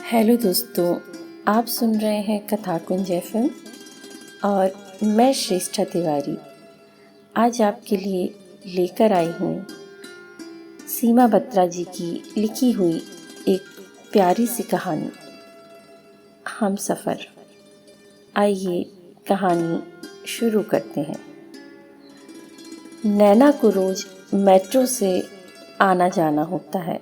Hello दोस्तों, आप सुन रहे हैं कथाकुंज एफएम और मैं श्रेष्ठा तिवारी आज आपके लिए लेकर आई हूँ सीमा बत्रा जी की लिखी हुई एक प्यारी सी कहानी हमसफ़र। आइए कहानी शुरू करते हैं। नैना को रोज़ मेट्रो से आना जाना होता है।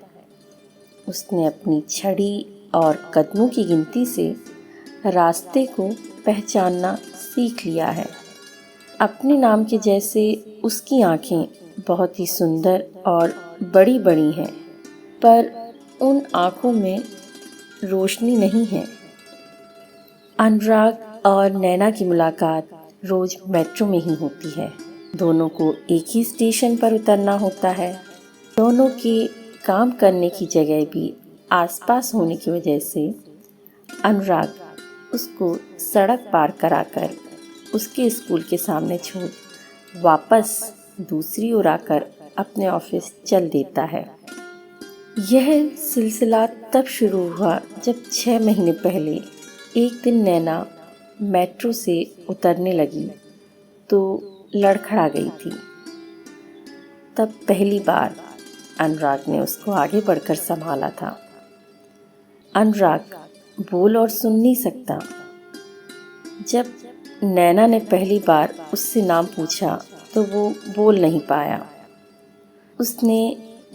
उसने अपनी छड़ी और कदमों की गिनती से रास्ते को पहचानना सीख लिया है। अपने नाम के जैसे उसकी आँखें बहुत ही सुंदर और बड़ी बड़ी हैं, पर उन आँखों में रोशनी नहीं है। अनुराग और नैना की मुलाकात रोज़ मेट्रो में ही होती है। दोनों को एक ही स्टेशन पर उतरना होता है। दोनों के काम करने की जगह भी आसपास होने की वजह से अनुराग उसको सड़क पार कराकर उसके स्कूल के सामने छोड़ वापस दूसरी ओर आकर अपने ऑफिस चल देता है। यह सिलसिला तब शुरू हुआ जब 6 महीने पहले एक दिन नैना मेट्रो से उतरने लगी तो लड़खड़ा गई थी। तब पहली बार अनुराग ने उसको आगे बढ़कर संभाला था। अनुराग बोल और सुन नहीं सकता। जब नैना ने पहली बार उससे नाम पूछा तो वो बोल नहीं पाया। उसने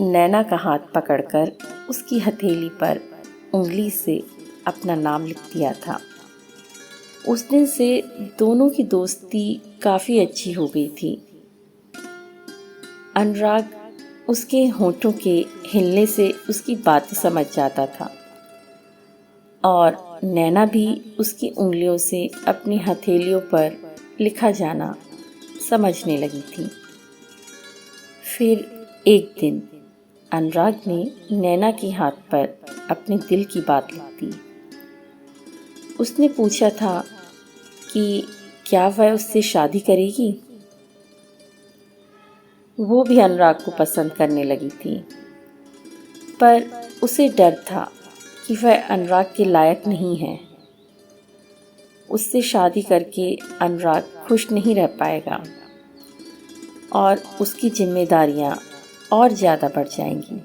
नैना का हाथ पकड़कर उसकी हथेली पर उंगली से अपना नाम लिख दिया था। उस दिन से दोनों की दोस्ती काफ़ी अच्छी हो गई थी। अनुराग उसके होठों के हिलने से उसकी बातें समझ जाता था और नैना भी उसकी उंगलियों से अपनी हथेलियों पर लिखा जाना समझने लगी थी। फिर एक दिन अनुराग ने नैना के हाथ पर अपने दिल की बात लिख दी। उसने पूछा था कि क्या वह उससे शादी करेगी। वो भी अनुराग को पसंद करने लगी थी, पर उसे डर था कि वह अनुराग के लायक नहीं है। उससे शादी करके अनुराग खुश नहीं रह पाएगा और उसकी जिम्मेदारियां और ज़्यादा बढ़ जाएंगी।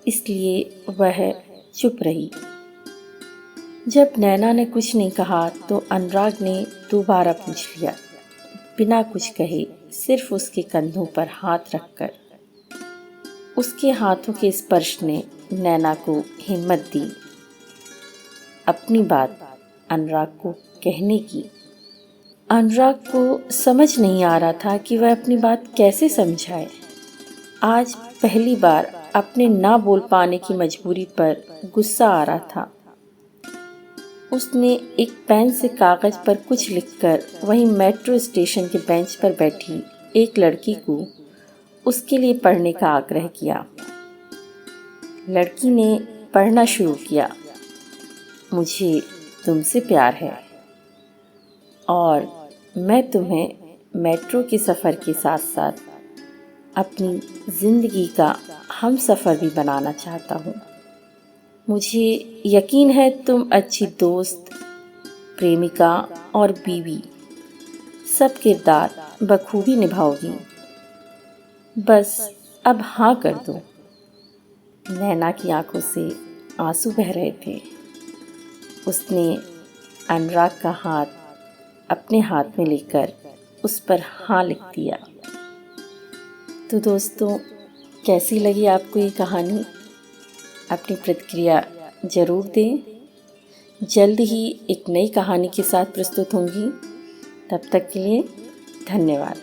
इसलिए वह चुप रही। जब नैना ने कुछ नहीं कहा तो अनुराग ने दोबारा पूछ लिया, बिना कुछ कहे, सिर्फ उसके कंधों पर हाथ रखकर। उसके हाथों के स्पर्श ने नैना को हिम्मत दी अपनी बात अनुराग को कहने की। अनुराग को समझ नहीं आ रहा था कि वह अपनी बात कैसे समझाए। आज पहली बार अपने ना बोल पाने की मजबूरी पर गुस्सा आ रहा था। उसने एक पेन से कागज़ पर कुछ लिखकर वहीं मेट्रो स्टेशन के बेंच पर बैठी एक लड़की को उसके लिए पढ़ने का आग्रह किया। लड़की ने पढ़ना शुरू किया, मुझे तुमसे प्यार है और मैं तुम्हें मेट्रो के सफ़र के साथ साथ अपनी ज़िंदगी का हमसफ़र भी बनाना चाहता हूँ। मुझे यकीन है तुम अच्छी दोस्त, प्रेमिका और बीवी सब किरदार बखूबी निभाओगी। बस अब हाँ कर दो। नैना की आंखों से आंसू बह रहे थे। उसने अनुराग का हाथ अपने हाथ में लेकर उस पर हाँ लिख दिया। तो दोस्तों, कैसी लगी आपको ये कहानी? अपनी प्रतिक्रिया ज़रूर दें। जल्द ही एक नई कहानी के साथ प्रस्तुत होंगी। तब तक के लिए धन्यवाद।